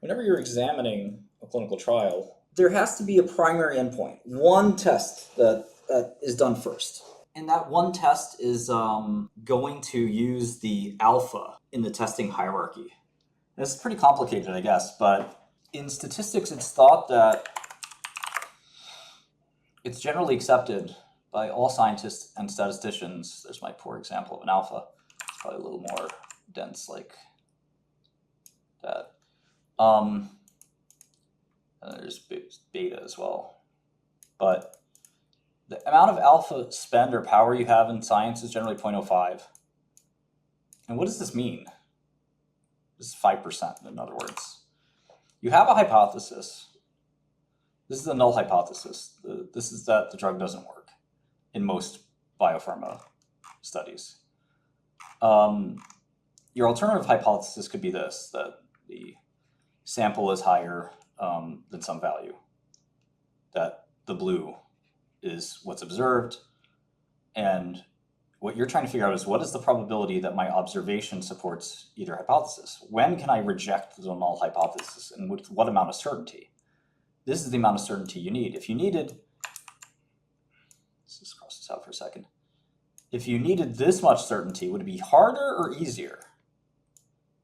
whenever you're examining a clinical trial, there has to be a primary endpoint, one test that is done first. And that one test is going to use the alpha in the testing hierarchy. This is pretty complicated, I guess, but in statistics, it's thought that it's generally accepted by all scientists and statisticians. There's my poor example of an alpha. It's probably a little more dense like that. And there's beta as well. But the amount of alpha spend or power you have in science is generally 0.05. And what does this mean? This is 5%, in other words. You have a hypothesis. This is the null hypothesis. This is that the drug doesn't work in most biopharma studies. Your alternative hypothesis could be this, that the sample is higher than some value, that the blue is what's observed, and what you're trying to figure out is what is the probability that my observation supports either hypothesis? When can I reject the null hypothesis, and with what amount of certainty? This is the amount of certainty you need. If you needed, let's just cross this out for a second. If you needed this much certainty, would it be harder or easier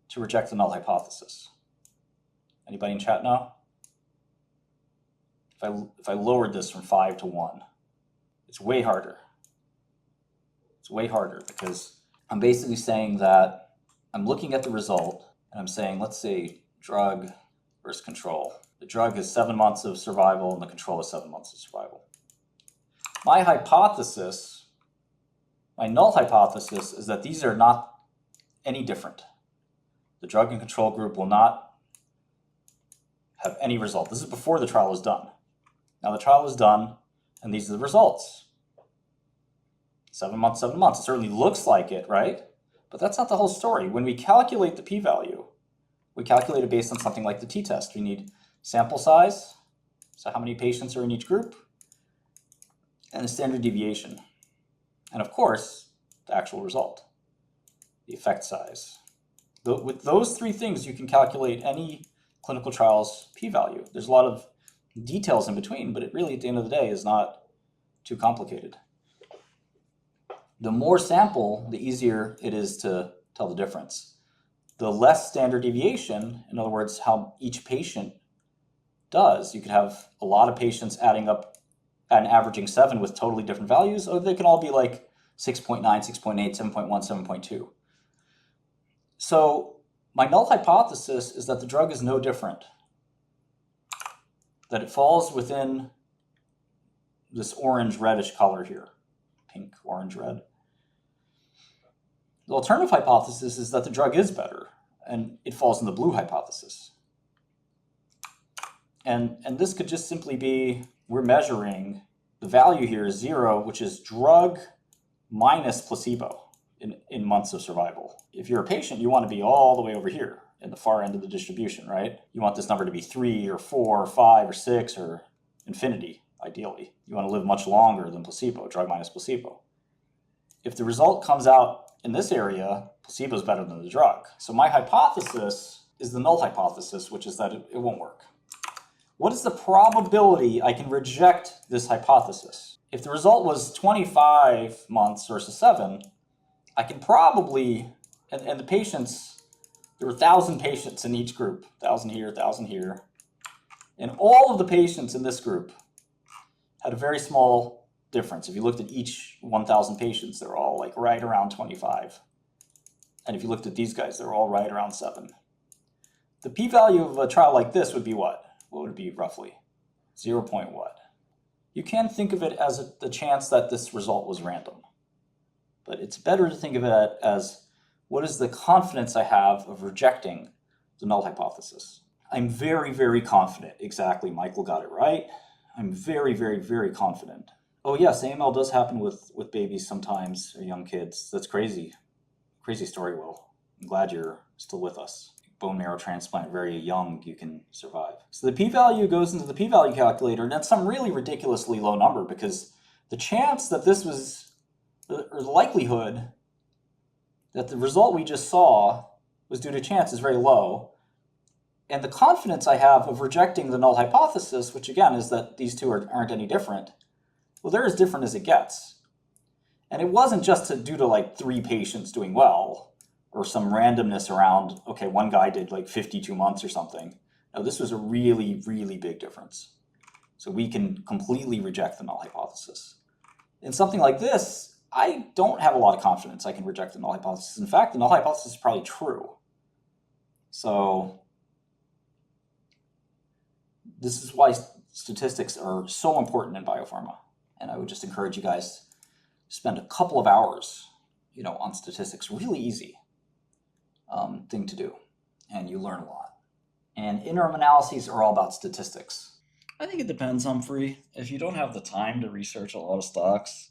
to reject the null hypothesis? Anybody in chat know? If I lowered this from 5 to 1, it's way harder. It's way harder because I'm basically saying that I'm looking at the result and I'm saying, let's say drug versus control. The drug is 7 months of survival and the control is 7 months of survival. My hypothesis, my null hypothesis, is that these are not any different. The drug and control group will not have any result. This is before the trial is done. Now the trial is done, and these are the results. 7 months, 7 months. It certainly looks like it, right? But that's not the whole story. When we calculate the p-value, we calculate it based on something like the t-test. We need sample size, so how many patients are in each group, and the standard deviation. And of course, the actual result, the effect size. With those three things, you can calculate any clinical trial's p-value. There's a lot of details in between, but it really, at the end of the day, is not too complicated. The more sample, the easier it is to tell the difference. The less standard deviation, in other words, how each patient does, you could have a lot of patients adding up and averaging 7 with totally different values, or they can all be like 6.9, 6.8, 7.1, 7.2. So my null hypothesis is that the drug is no different, that it falls within this orange-reddish color here, pink, orange, red. The alternative hypothesis is that the drug is better, and it falls in the blue hypothesis. And this could just simply be, we're measuring, the value here is 0, which is drug minus placebo in months of survival. If you're a patient, you want to be all the way over here in the far end of the distribution, right? You want this number to be 3 or 4 or 5 or 6 or infinity, ideally. You want to live much longer than placebo, drug minus placebo. If the result comes out in this area, placebo is better than the drug. So my hypothesis is the null hypothesis, which is that it won't work. What is the probability I can reject this hypothesis? If the result was 25 months versus 7, I can probably, and the patients, there were 1,000 patients in each group, 1,000 here, 1,000 here. And all of the patients in this group had a very small difference. If you looked at each 1,000 patients, they're all like right around 25. And if you looked at these guys, they're all right around 7. The p-value of a trial like this would be what? What would it be roughly? 0. What? You can think of it as the chance that this result was random. But it's better to think of it as what is the confidence I have of rejecting the null hypothesis. I'm very, very confident. Exactly, Michael got it right. I'm very, very, very confident. Oh yes, AML does happen with babies sometimes, or young kids. That's crazy. Crazy story, Will. I'm glad you're still with us. Bone marrow transplant, very young, you can survive. So the p-value goes into the p-value calculator, and that's some really ridiculously low number because the chance that this was, or the likelihood that the result we just saw was due to chance is very low. And the confidence I have of rejecting the null hypothesis, which again is that these two aren't any different, well, they're as different as it gets. And it wasn't just due to like 3 patients doing well or some randomness around, okay, one guy did like 52 months or something. No, this was a really, really big difference. So we can completely reject the null hypothesis. In something like this, I don't have a lot of confidence I can reject the null hypothesis. In fact, the null hypothesis is probably true. So this is why statistics are so important in biopharma. And I would just encourage you guys to spend a couple of hours, on statistics. Really easy thing to do, and you learn a lot. And interim analyses are all about statistics. I think it depends, Humphrey. If you don't have the time to research a lot of stocks,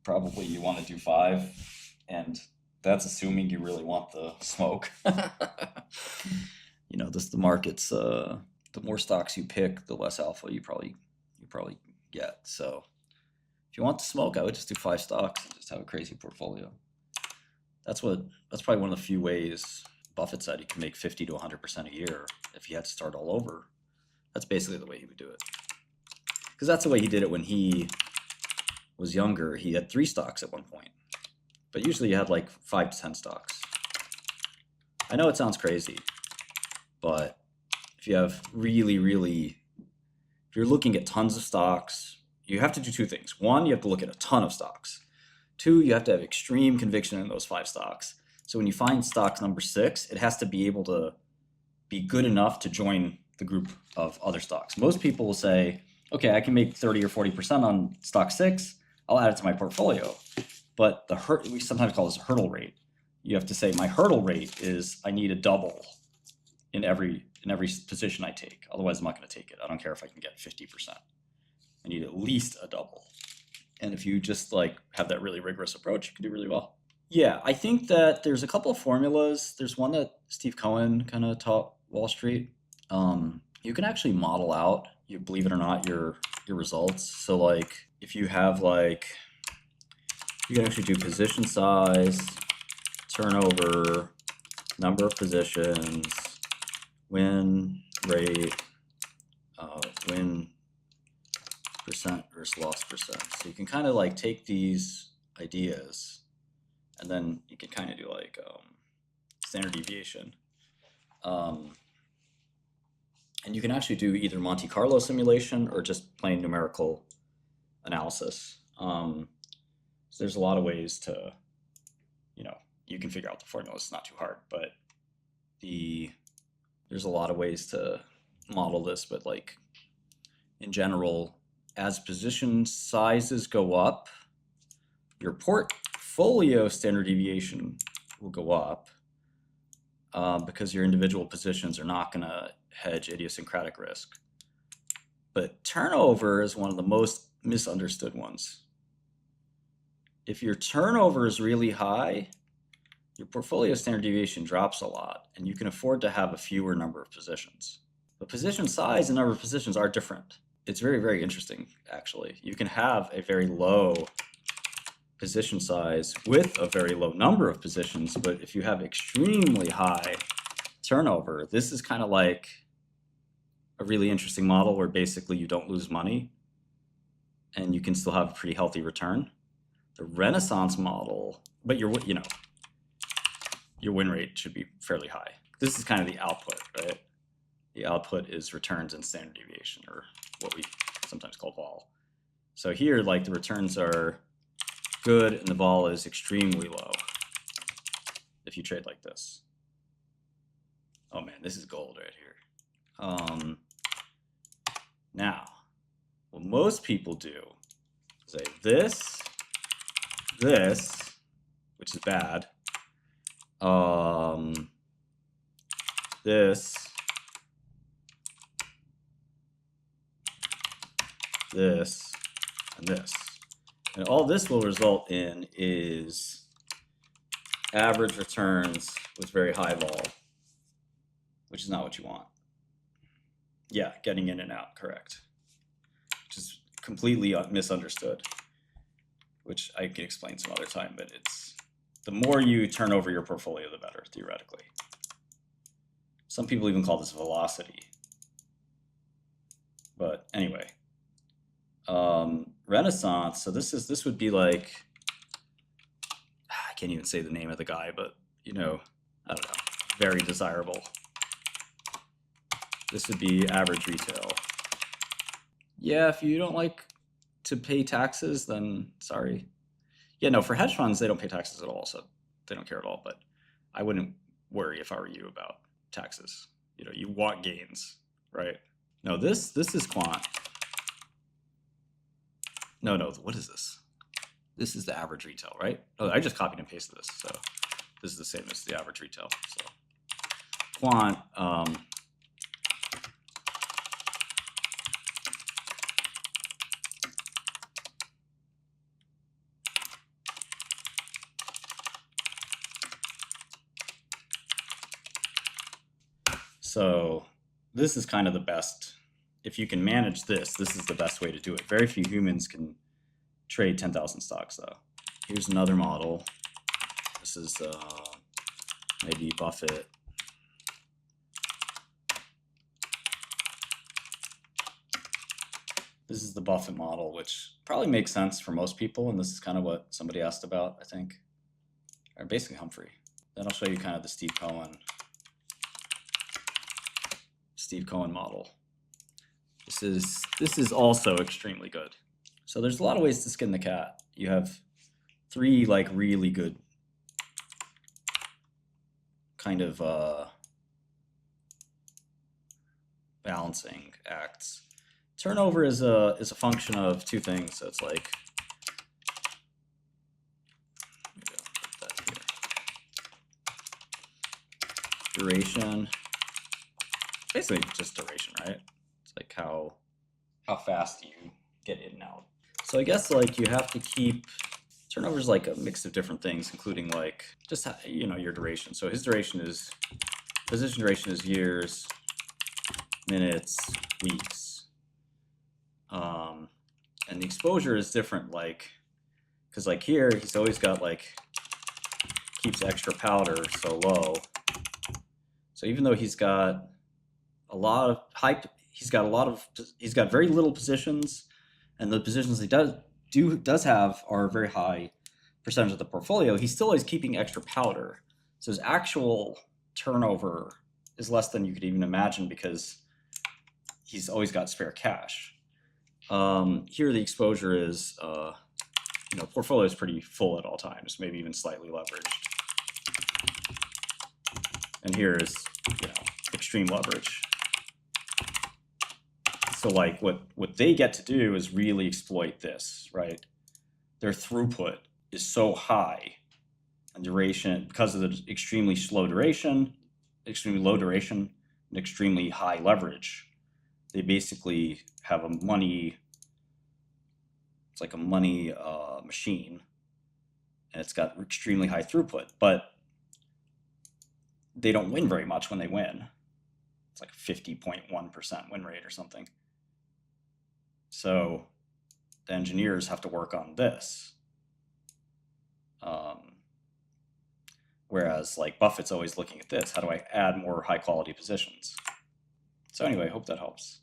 probably you want to do 5, and that's assuming you really want the smoke. The market's the more stocks you pick, the less alpha you probably get. So if you want the smoke, I would just do 5 stocks and just have a crazy portfolio. That's probably one of the few ways Buffett said he can make 50 to 100% a year if he had to start all over. That's basically the way he would do it. Because that's the way he did it when he was younger. He had 3 stocks at one point, but usually you had like 5 to 10 stocks. I know it sounds crazy, but if you have if you're looking at tons of stocks, you have to do 2 things. 1, you have to look at a ton of stocks. 2, you have to have extreme conviction in those 5 stocks. So when you find stock number 6, it has to be able to be good enough to join the group of other stocks. Most people will say, okay, I can make 30 or 40% on stock 6. I'll add it to my portfolio. But we sometimes call this a hurdle rate. You have to say my hurdle rate is I need a double in every position I take. Otherwise, I'm not going to take it. I don't care if I can get 50%. I need at least a double. And if you just have that really rigorous approach, you can do really well. Yeah, I think that there's a couple of formulas. There's one that Steve Cohen kind of taught Wall Street. You can actually model out, believe it or not, your results. So if you have you can actually do position size, turnover, number of positions, win rate, win percent versus loss percent. So you can kind of take these ideas, and then you can kind of do standard deviation. And you can actually do either Monte Carlo simulation or just plain numerical analysis. So there's a lot of ways to, you can figure out the formula. It's not too hard, but there's a lot of ways to model this. But in general, as position sizes go up, your portfolio standard deviation will go up because your individual positions are not going to hedge idiosyncratic risk. But turnover is one of the most misunderstood ones. If your turnover is really high, your portfolio standard deviation drops a lot, and you can afford to have a fewer number of positions. But position size and number of positions are different. It's very, very interesting, actually. You can have a very low position size with a very low number of positions, but if you have extremely high turnover, this is kind of like a really interesting model where basically you don't lose money and you can still have a pretty healthy return. The Renaissance model, but your win rate should be fairly high. This is kind of the output, right? The output is returns and standard deviation, or what we sometimes call vol. So here, the returns are good and the vol is extremely low if you trade like this. Oh man, this is gold right here. Now, what most people do is say this, which is bad, this, and this. And all this will result in is average returns with very high vol, which is not what you want. Yeah, getting in and out, correct. Which is completely misunderstood, which I can explain some other time, but it's the more you turn over your portfolio, the better, theoretically. Some people even call this velocity. But anyway, Renaissance. So this would be like, I can't even say the name of the guy, but you know, I don't know, very desirable. This would be average retail. Yeah, if you don't like to pay taxes, then sorry. Yeah, no, for hedge funds, they don't pay taxes at all, so they don't care at all. But I wouldn't worry if I were you about taxes. You know, you want gains, right? No, this is quant. No, what is this? This is the average retail, right? Oh, I just copied and pasted this, so this is the same as the average retail. So quant, so this is kind of the best. If you can manage this, this is the best way to do it. Very few humans can trade 10,000 stocks though. Here's another model. This is maybe Buffett. This is the Buffett model, which probably makes sense for most people, and this is kind of what somebody asked about, I think. Or basically Humphrey. Then I'll show you kind of the Steve Cohen model. This is also extremely good. So there's a lot of ways to skin the cat. You have three like really good kind of balancing acts. Turnover is a function of two things. So it's like, maybe I'll put that here. Duration, basically just duration, right? It's like how fast you get in and out. So I guess like you have to keep, turnover is like a mix of different things, including like just, you know, your duration. So his duration is, position duration is years, minutes, weeks. And the exposure is different, like, because like here, he's always got like, keeps extra powder so low. So even though he's got a lot of he's got very little positions, and the positions he does have are a very high percentage of the portfolio, he's still always keeping extra powder. So his actual turnover is less than you could even imagine because he's always got spare cash. Here the exposure is, you know, portfolio is pretty full at all times, maybe even slightly leveraged. And here is, you know, extreme leverage. So like what they get to do is really exploit this, right? Their throughput is so high, and duration, because of the extremely low duration, and extremely high leverage, they basically have a money, it's like a money machine, and it's got extremely high throughput, but they don't win very much when they win. It's like a 50.1% win rate or something. So the engineers have to work on this. Whereas like Buffett's always looking at this. How do I add more high quality positions? So anyway, I hope that helps.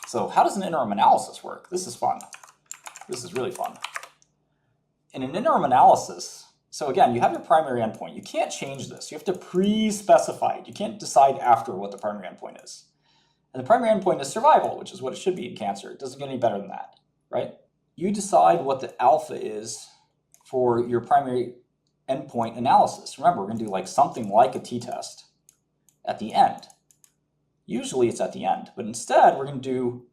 So how does an interim analysis work? This is fun. This is really fun. In an interim analysis, so again, you have your primary endpoint. You can't change this. You have to pre-specify it. You can't decide after what the primary endpoint is. And the primary endpoint is survival, which is what it should be in cancer. It doesn't get any better than that, right? You decide what the alpha is for your primary endpoint analysis. Remember, we're going to do like something like a t-test at the end. Usually it's at the end, but instead we're going to do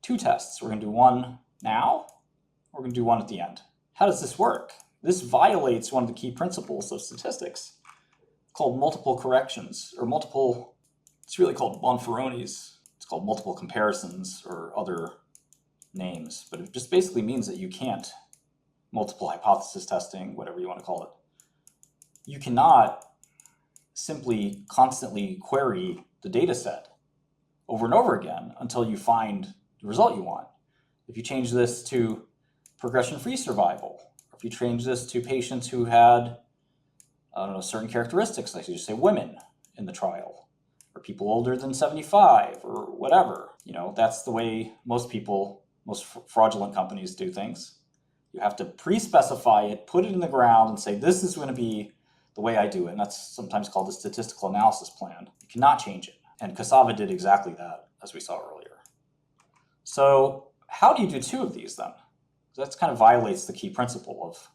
two tests. We're going to do one now, we're going to do one at the end. How does this work? This violates one of the key principles of statistics called multiple corrections, or multiple, it's really called Bonferroni's. It's called multiple comparisons or other names, but it just basically means that you can't, multiple hypothesis testing, whatever you want to call it. You cannot simply constantly query the data set over and over again until you find the result you want. If you change this to progression-free survival, or if you change this to patients who had, I don't know, certain characteristics, like you just say women in the trial, or people older than 75 or whatever. You know, that's the way most people, most fraudulent companies do things. You have to pre-specify it, put it in the ground and say, this is going to be the way I do it. And that's sometimes called the statistical analysis plan. You cannot change it. And 𝗏𝗃𝗧 did exactly that, as we saw earlier. So how do you do two of these then? That kind of violates the key principle of,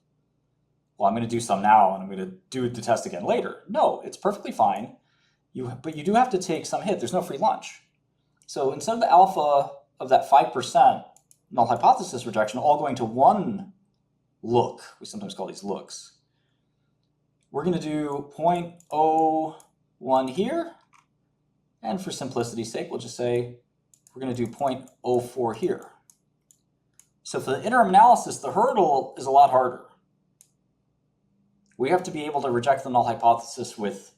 well, I'm going to do some now and I'm going to do the test again later. No, it's perfectly fine. But you do have to take some hit. There's no free lunch. So instead of the alpha of that 5% null hypothesis rejection all going to one look, we sometimes call these looks, we're going to do 0.01 here. And for simplicity's sake, we'll just say we're going to do 0.04 here. So for the interim analysis, the hurdle is a lot harder. We have to be able to reject the null hypothesis with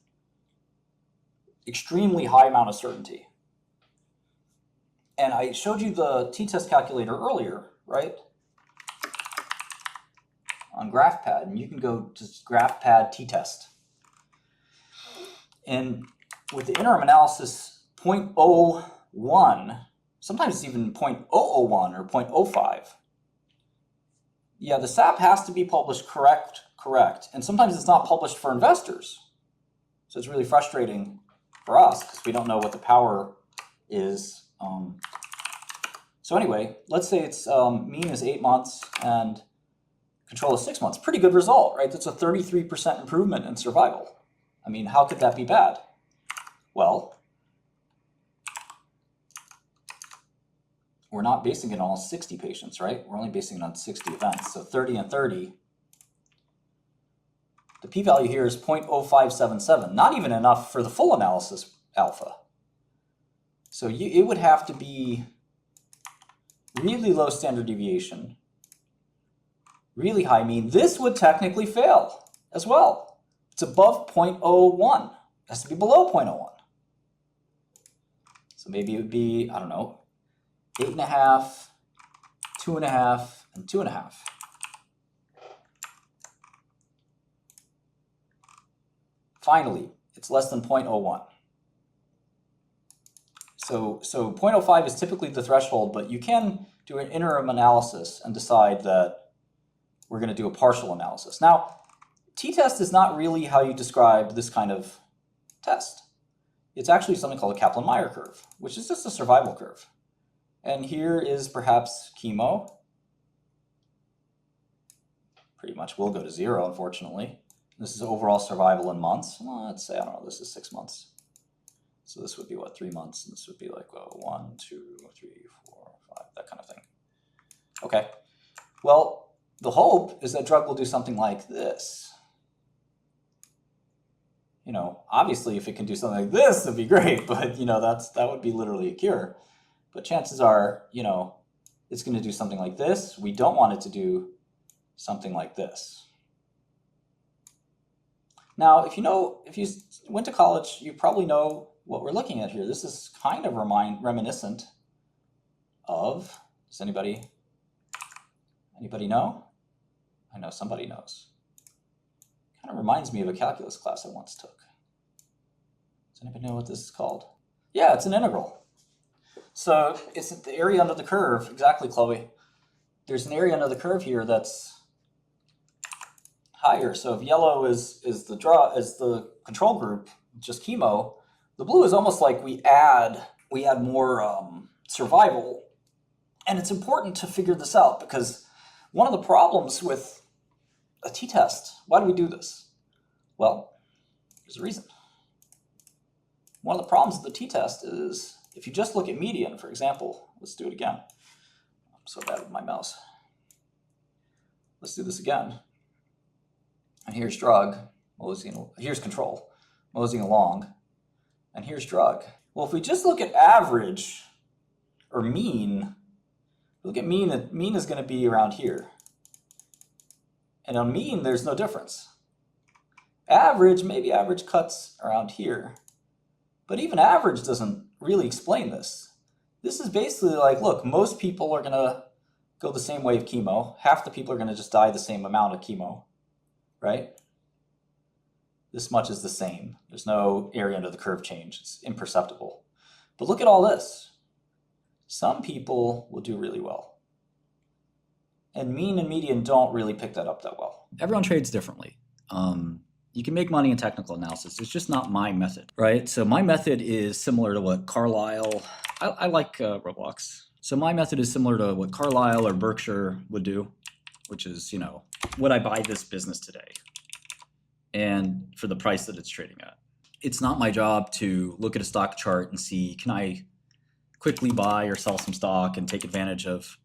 extremely high amount of certainty. And I showed you the t-test calculator earlier, right? On GraphPad, and you can go to GraphPad t-test. And with the interim analysis, 0.01, sometimes it's even 0.001 or 0.05. Yeah, the SAP has to be published correct, and sometimes it's not published for investors. So it's really frustrating for us because we don't know what the power is. So anyway, let's say its mean is 8 months and control is 6 months. Pretty good result, right? That's a 33% improvement in survival. I mean, how could that be bad? Well, we're not basing it on all 60 patients, right? We're only basing it on 60 events. So 30 and 30. The p-value here is 0.0577, not even enough for the full analysis alpha. So it would have to be really low standard deviation, really high mean. This would technically fail as well. It's above 0.01. It has to be below 0.01. So maybe it would be, I don't know, 8.5, 2.5, and 2.5. Finally, it's less than 0.01. So 0.05 is typically the threshold, but you can do an interim analysis and decide that we're going to do a partial analysis. Now, t-test is not really how you describe this kind of test. It's actually something called a Kaplan-Meier curve, which is just a survival curve. And here is perhaps chemo. Pretty much will go to 0, unfortunately. This is overall survival in months. Well, let's say, I don't know, this is 6 months. So this would be, what, 3 months? And this would be like 1, 2, 3, 4, 5, that kind of thing. Okay. Well, the hope is that drug will do something like this. You know, obviously, if it can do something like this, it'd be great. But, you know, that would be literally a cure. But chances are, you know, it's going to do something like this. We don't want it to do something like this. Now, if you went to college, you probably know what we're looking at here. This is kind of reminiscent of, does anybody know? I know somebody knows. Kind of reminds me of a calculus class I once took. Does anybody know what this is called? Yeah, it's an integral. So it's the area under the curve, exactly, Chloe. There's an area under the curve here that's higher. So if yellow is the control group, just chemo, the blue is almost like we add more survival. And it's important to figure this out because one of the problems with a t-test, why do we do this? Well, there's a reason. One of the problems with the t-test is if you just look at median, for example, let's do it again. I'm so bad with my mouse. Let's do this again. And here's drug, here's control, moseying along, and here's drug. Well, if we just look at average or mean, look at mean, mean is going to be around here. And on mean, there's no difference. Average, maybe average cuts around here. But even average doesn't really explain this. This is basically like, look, most people are going to go the same way of chemo. Half the people are going to just die the same amount of chemo, right? This much is the same. There's no area under the curve change. It's imperceptible. But look at all this. Some people will do really well. And mean and median don't really pick that up that well. Everyone trades differently. You can make money in technical analysis. It's just not my method, right? So my method is similar to what Carlyle, I like Roblox. So my method is similar to what Carlyle or Berkshire would do, which is, you know, would I buy this business today? And for the price that it's trading at. It's not my job to look at a stock chart and see, can I quickly buy or sell some stock and take advantage of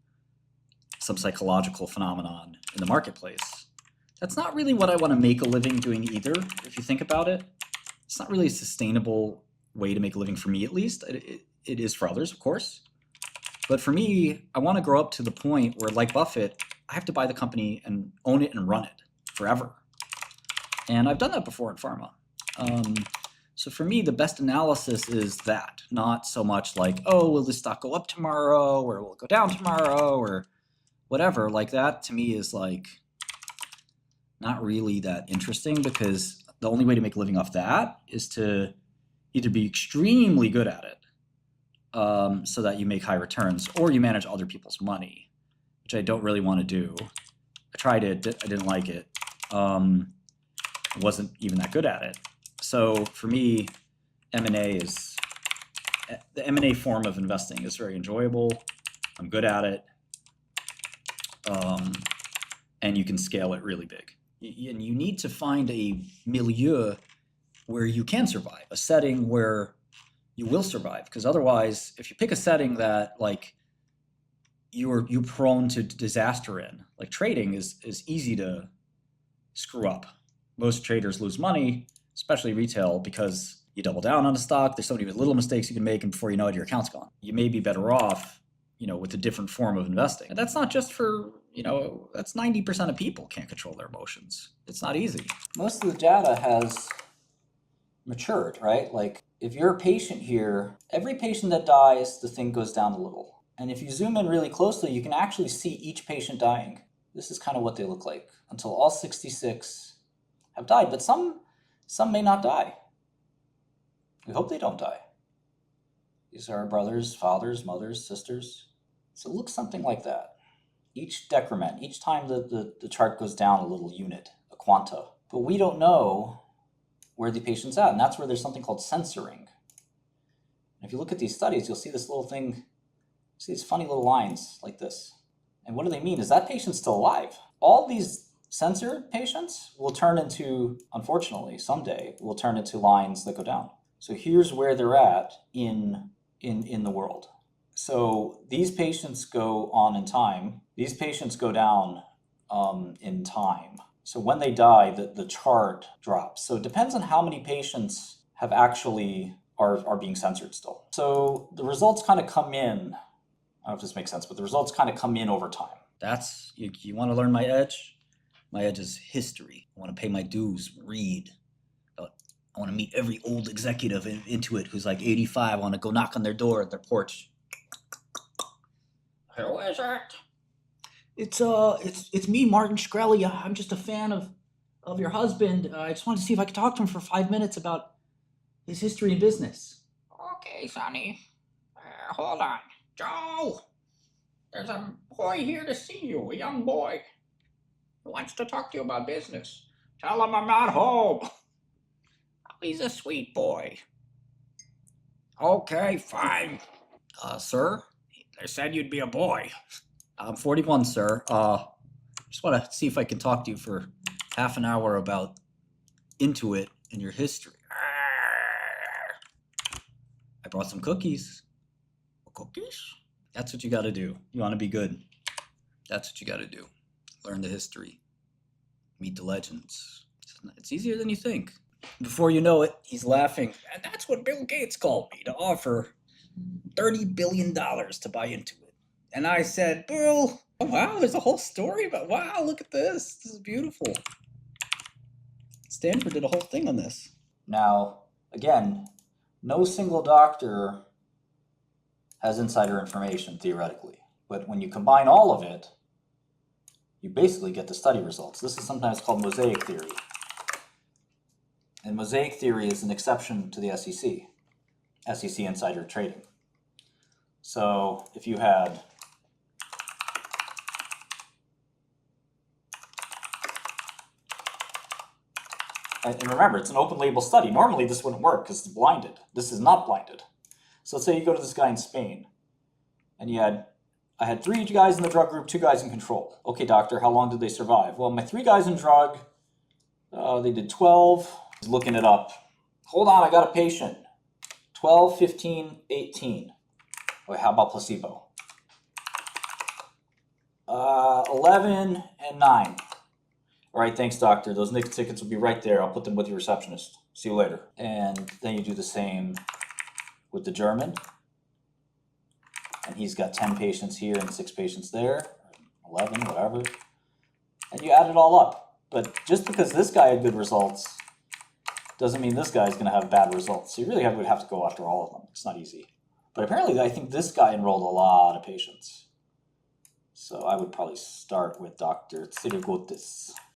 some psychological phenomenon in the marketplace. That's not really what I want to make a living doing either, if you think about it. It's not really a sustainable way to make a living for me, at least. It is for others, of course. But for me, I want to grow up to the point where, like Buffett, I have to buy the company and own it and run it forever. And I've done that before in pharma. So for me, the best analysis is that, not so much like, oh, will this stock go up tomorrow, or will it go down tomorrow, or whatever. Like that to me is like not really that interesting, because the only way to make a living off that is to either be extremely good at it so that you make high returns, or you manage other people's money, which I don't really want to do. I tried it, I didn't like it. I wasn't even that good at it. So for me, the M&A form of investing is very enjoyable. I'm good at it. And you can scale it really big. And you need to find a milieu where you can survive, a setting where you will survive. Because otherwise, if you pick a setting that like you're prone to disaster in, like trading is easy to screw up. Most traders lose money, especially retail, because you double down on a stock. There's so many little mistakes you can make, and before you know it, your account's gone. You may be better off, you know, with a different form of investing. And that's not just for, you know, that's 90% of people can't control their emotions. It's not easy. Most of the data has matured, right? Like if you're a patient here, every patient that dies, the thing goes down a little. And if you zoom in really closely, you can actually see each patient dying. This is kind of what they look like until all 66 have died, but some may not die. We hope they don't die. These are our brothers, fathers, mothers, sisters. So it looks something like that. Each decrement, each time the chart goes down a little unit, a quanta. But we don't know where the patient's at, and that's where there's something called censoring. And if you look at these studies, you'll see this little thing, see these funny little lines like this. And what do they mean? Is that patient's still alive? All these censored patients will turn into, unfortunately, someday, will turn into lines that go down. So here's where they're at in the world. So these patients go on in time. These patients go down in time. So when they die, the chart drops. So it depends on how many patients have actually are being censored still. So the results kind of come in. I don't know if this makes sense, but the results kind of come in over time. That's, you want to learn my edge? My edge is history. I want to pay my dues, read. I want to meet every old executive into it who's like 85. I want to go knock on their door at their porch. Who is it? It's me, Martin Shkreli. I'm just a fan of your husband. I just wanted to see if I could talk to him for 5 minutes about his history in business. Okay, Sonny. Hold on. Joe! There's a boy here to see you, a young boy. He wants to talk to you about business. Tell him I'm not home. He's a sweet boy. Okay, fine. Sir? They said you'd be a boy. I'm 41, sir. Just want to see if I can talk to you for half an hour about Intuit and your history. I brought some cookies. Cookies? That's what you got to do. You want to be good. That's what you got to do. Learn the history. Meet the legends. It's easier than you think. Before you know it, he's laughing. And that's what Bill Gates called me, to offer $30 billion to buy Intuit. And I said, Bill, oh, wow, there's a whole story about, wow, look at this. This is beautiful. Stanford did a whole thing on this. Now, again, no single doctor has insider information, theoretically. But when you combine all of it, you basically get the study results. This is sometimes called Mosaic Theory. And Mosaic Theory is an exception to the SEC insider trading. So if you had and remember, it's an open label study. Normally this wouldn't work because it's blinded. This is not blinded. So let's say you go to this guy in Spain and I had 3 guys in the drug group, 2 guys in control. Okay, doctor, how long did they survive? Well, my 3 guys in drug, they did 12. Looking it up. Hold on, I got a patient. 12, 15, 18. Wait, how about placebo? 11 and 9. All right, thanks, doctor. Those NICS tickets will be right there. I'll put them with your receptionist. See you later. And then you do the same with the German. And he's got 10 patients here and 6 patients there, 11, whatever. And you add it all up. But just because this guy had good results doesn't mean this guy's going to have bad results. So you really would have to go after all of them. It's not easy. But apparently I think this guy enrolled a lot of patients. So I would probably start with Dr. 𝗔𝗤𝗓𝗏.